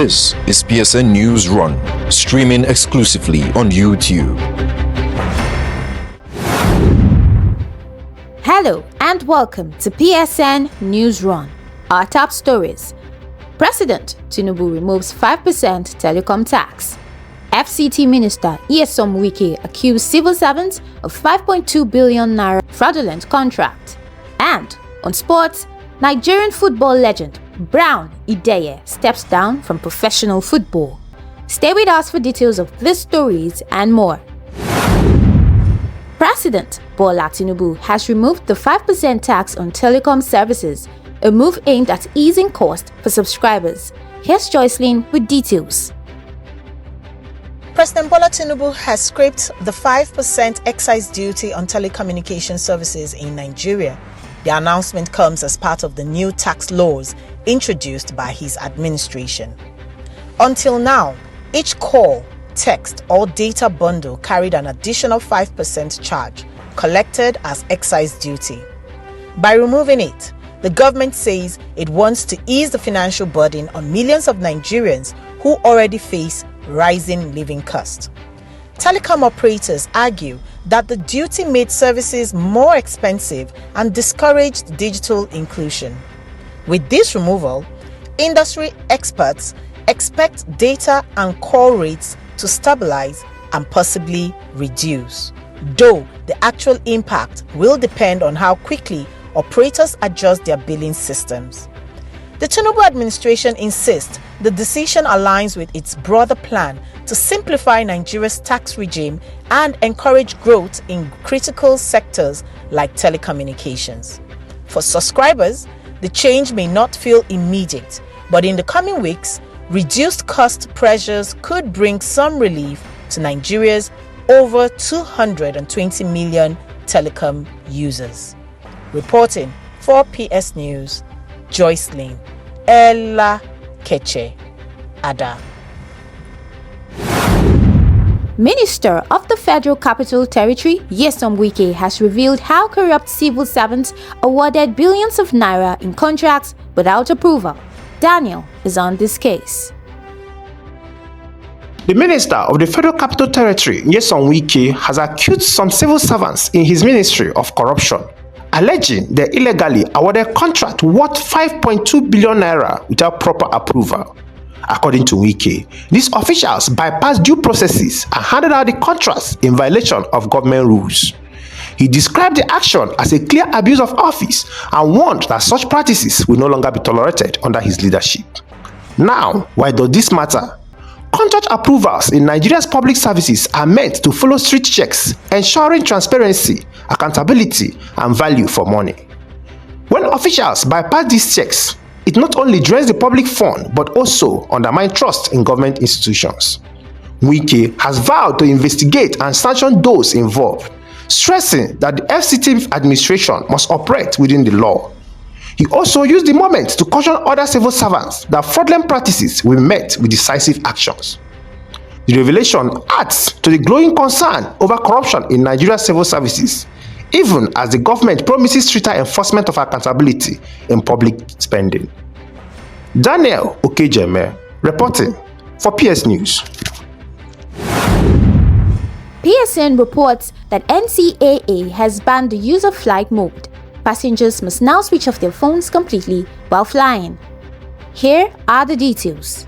This is PSN Newsrun, streaming exclusively on YouTube. Hello and welcome to PSN Newsrun. Our top stories: President Tinubu removes 5% telecom tax. FCT Minister Nyesom Wike accused civil servants of 5.2 billion naira fraudulent contract. And on sports, Nigerian football legend Ideye steps down from professional football. Stay with us for details of these stories and more. President Bola Tinubu has removed the 5% tax on telecom services, a move aimed at easing costs for subscribers. Here's Joycelyn with details. President Bola Tinubu has scrapped the 5% excise duty on telecommunication services in Nigeria. The announcement comes as part of the new tax laws introduced by his administration. Until now, each call, text, or data bundle carried an additional 5% charge, collected as excise duty. By removing it, the government says it wants to ease the financial burden on millions of Nigerians who already face rising living costs. Telecom operators argue that the duty made services more expensive and discouraged digital inclusion. With this removal, industry experts expect data and call rates to stabilize and possibly reduce, though the actual impact will depend on how quickly operators adjust their billing systems. The Tinubu administration insists the decision aligns with its broader plan to simplify Nigeria's tax regime and encourage growth in critical sectors like telecommunications. For subscribers, the change may not feel immediate, but in the coming weeks, reduced cost pressures could bring some relief to Nigeria's over 220 million telecom users. Reporting for PS News, Joycelyn Ella Keche Ada. Minister of the Federal Capital Territory, Nyesom Wike, has revealed how corrupt civil servants awarded billions of naira in contracts without approval. Daniel is on this case. The Minister of the Federal Capital Territory, Nyesom Wike, has accused some civil servants in his ministry of corruption, alleging they illegally awarded contract worth 5.2 billion naira without proper approval. According to Wike, these officials bypassed due processes and handed out the contracts in violation of government rules. He described the action as a clear abuse of office and warned that such practices will no longer be tolerated under his leadership. Now, why does this matter? Contract approvals in Nigeria's public services are meant to follow strict checks, ensuring transparency, accountability, and value for money. When officials bypass these checks, it not only drains the public fund but also undermines trust in government institutions. Wike has vowed to investigate and sanction those involved, stressing that the FCT administration must operate within the law. He also used the moment to caution other civil servants that fraudulent practices will be met with decisive actions. The revelation adds to the growing concern over corruption in Nigeria's civil services, even as the government promises stricter enforcement of accountability in public spending. Daniel Okejeme reporting for PS News. PSN reports that NCAA has banned the use of flight mode. Passengers must now switch off their phones completely while flying. Here are the details.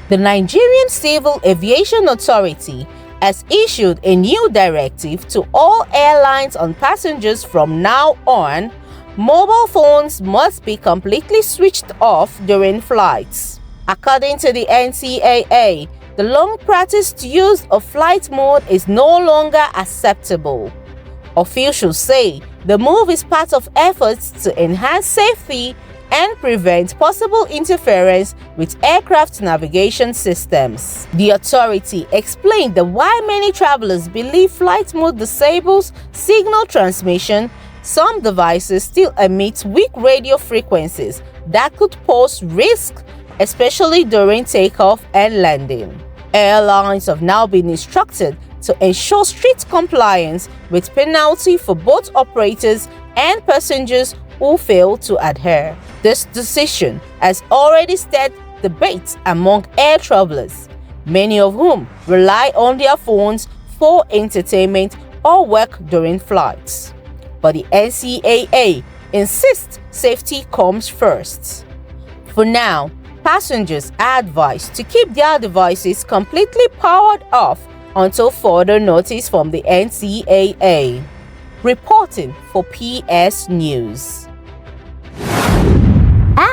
The Nigerian Civil Aviation Authority has issued a new directive to all airlines on passengers from now on. Mobile phones must be completely switched off during flights. According to the NCAA, the long-practiced use of flight mode is no longer acceptable. Officials say the move is part of efforts to enhance safety and prevent possible interference with aircraft navigation systems. The authority explained that while many travelers believe flight mode disables signal transmission, some devices still emit weak radio frequencies that could pose risk, especially during takeoff and landing. Airlines have now been instructed to ensure strict compliance with penalty for both operators and passengers who fail to adhere. This decision has already stirred debate among air travelers, many of whom rely on their phones for entertainment or work during flights. But the NCAA insists safety comes first. For now, passengers are advised to keep their devices completely powered off until further notice from the NCAA. Reporting for PS News.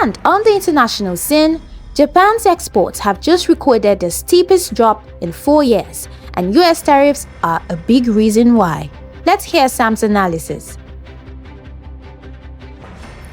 And on the international scene, Japan's exports have just recorded the steepest drop in 4 years, and US tariffs are a big reason why. Let's hear Sam's analysis.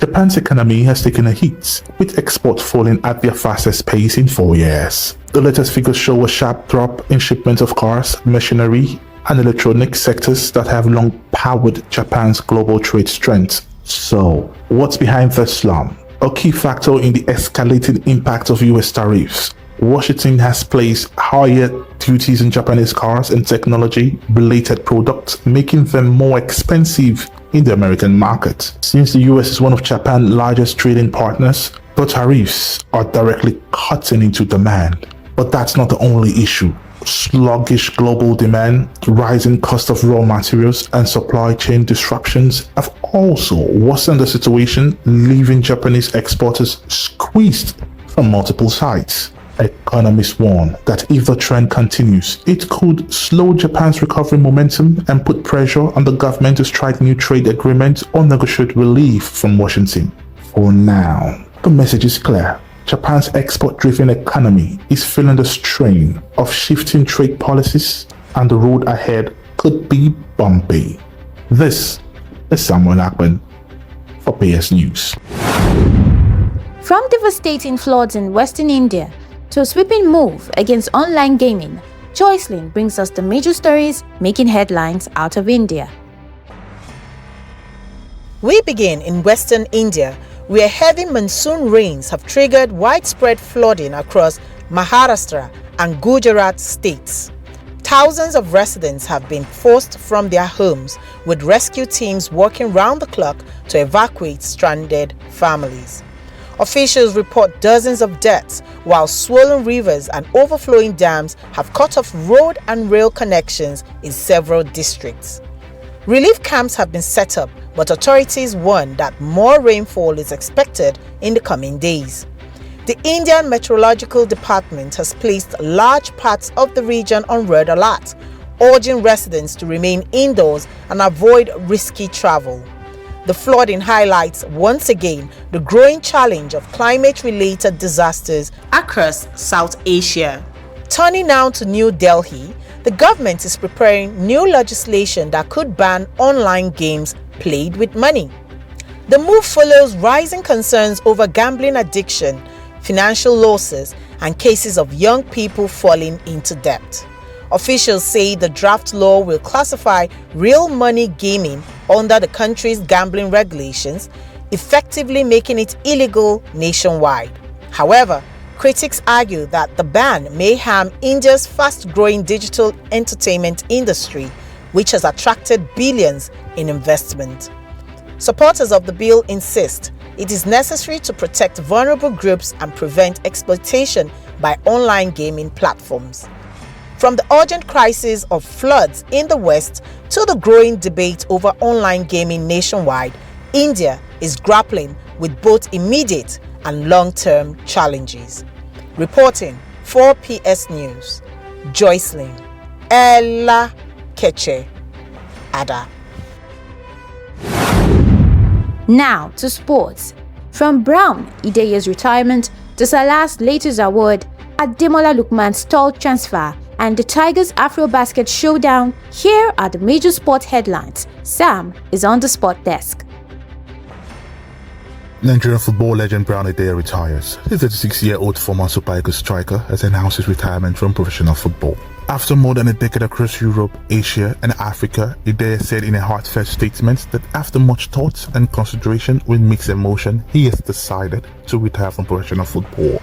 Japan's economy has taken a hit, with exports falling at their fastest pace in 4 years. The latest figures show a sharp drop in shipments of cars, machinery, and electronic sectors that have long powered Japan's global trade strength. So, what's behind this slump? A key factor in the escalating impact of US tariffs. Washington has placed higher duties on Japanese cars and technology-related products, making them more expensive in the American market. Since the US is one of Japan's largest trading partners, the tariffs are directly cutting into demand. But that's not the only issue. Sluggish global demand, rising cost of raw materials, and supply chain disruptions have also worsened the situation, leaving Japanese exporters squeezed from multiple sides. Economists warn that if the trend continues, it could slow Japan's recovery momentum and put pressure on the government to strike new trade agreements or negotiate relief from Washington. For now, the message is clear. Japan's export-driven economy is feeling the strain of shifting trade policies, and the road ahead could be bumpy. This is Samuel Akban for PS News. From devastating floods in Western India to a sweeping move against online gaming, Joycelyn brings us the major stories making headlines out of India. We begin in Western India, where heavy monsoon rains have triggered widespread flooding across Maharashtra and Gujarat states. Thousands of residents have been forced from their homes, with rescue teams working round the clock to evacuate stranded families. Officials report dozens of deaths, while swollen rivers and overflowing dams have cut off road and rail connections in several districts. Relief camps have been set up, but authorities warn that more rainfall is expected in the coming days. The Indian Meteorological Department has placed large parts of the region on red alert, urging residents to remain indoors and avoid risky travel. The flooding highlights once again the growing challenge of climate-related disasters across South Asia. Turning now to New Delhi, the government is preparing new legislation that could ban online games played with money. The move follows rising concerns over gambling addiction, financial losses, and cases of young people falling into debt. Officials say the draft law will classify real money gaming under the country's gambling regulations, effectively making it illegal nationwide. However, critics argue that the ban may harm India's fast-growing digital entertainment industry, which has attracted billions in investment. Supporters of the bill insist it is necessary to protect vulnerable groups and prevent exploitation by online gaming platforms. From the urgent crisis of floods in the West to the growing debate over online gaming nationwide, India is grappling with both immediate and long-term challenges. Reporting for PS News, Joycelyn Ella Keche Ada. Now to sports. From Brown Ideye's retirement to Salah's latest award, Ademola Lookman's stalled transfer, and the Tigers Afro-Basket showdown, here are the major sport headlines. Sam is on the sport desk. Nigerian Football Legend Brown Ideye retires. The 36-year-old former Super Eagles striker has announced his retirement from professional football. After more than a decade across Europe, Asia, and Africa, Ideye said in a heartfelt statement that after much thought and consideration with mixed emotion, he has decided to retire from professional football.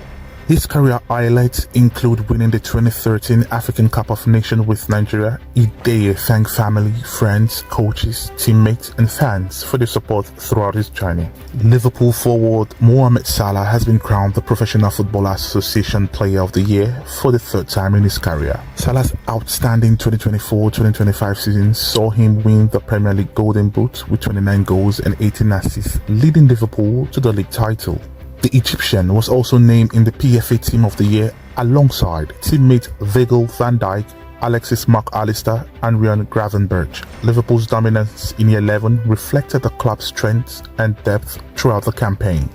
His career highlights include winning the 2013 African Cup of Nations with Nigeria. Ideye thanked family, friends, coaches, teammates and fans for their support throughout his journey. Liverpool forward Mohamed Salah has been crowned the Professional Football Association Player of the Year for the third time in his career. Salah's outstanding 2024-2025 season saw him win the Premier League Golden Boot with 29 goals and 18 assists, leading Liverpool to the league title. The Egyptian was also named in the PFA Team of the Year alongside teammate Virgil van Dijk, Alexis McAllister and Ryan Gravenberch. Liverpool's dominance in the 11 reflected the club's strength and depth throughout the campaign.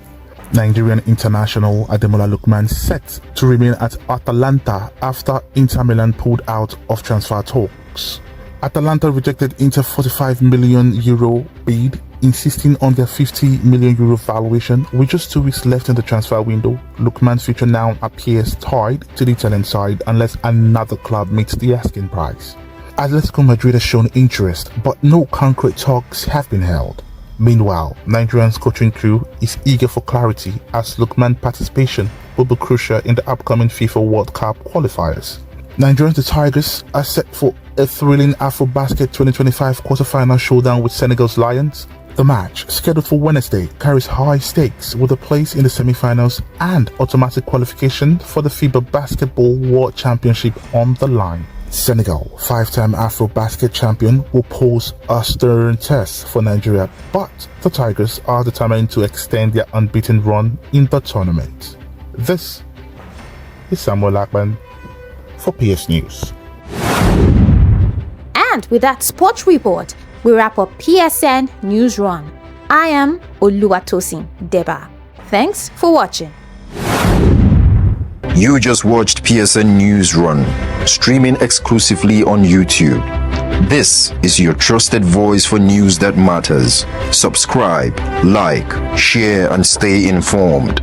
Nigerian international Ademola Lookman set to remain at Atalanta after Inter Milan pulled out of transfer talks. Atalanta rejected Inter €45 million bid, insisting on their €50 million valuation. With just 2 weeks left in the transfer window, Lookman's future now appears tied to the Italian side unless another club meets the asking price. Atletico Madrid has shown interest, but no concrete talks have been held. Meanwhile, Nigerian's coaching crew is eager for clarity as Lookman's participation will be crucial in the upcoming FIFA World Cup qualifiers. Nigerians the Tigers are set for a thrilling AfroBasket 2025 quarter-final showdown with Senegal's Lions. The match, scheduled for Wednesday, carries high stakes with a place in the semi-finals and automatic qualification for the FIBA Basketball World Championship on the line. Senegal, 5-time AfroBasket champion, will pose a stern test for Nigeria, but the Tigers are determined to extend their unbeaten run in the tournament. This is Samuel Akman for PS News. And with that sports report, we wrap up PSN Newsrun. I am Oluwatosin Deba. Thanks for watching. You just watched PSN Newsrun, streaming exclusively on YouTube. This is your trusted voice for news that matters. Subscribe, like, share, and stay informed.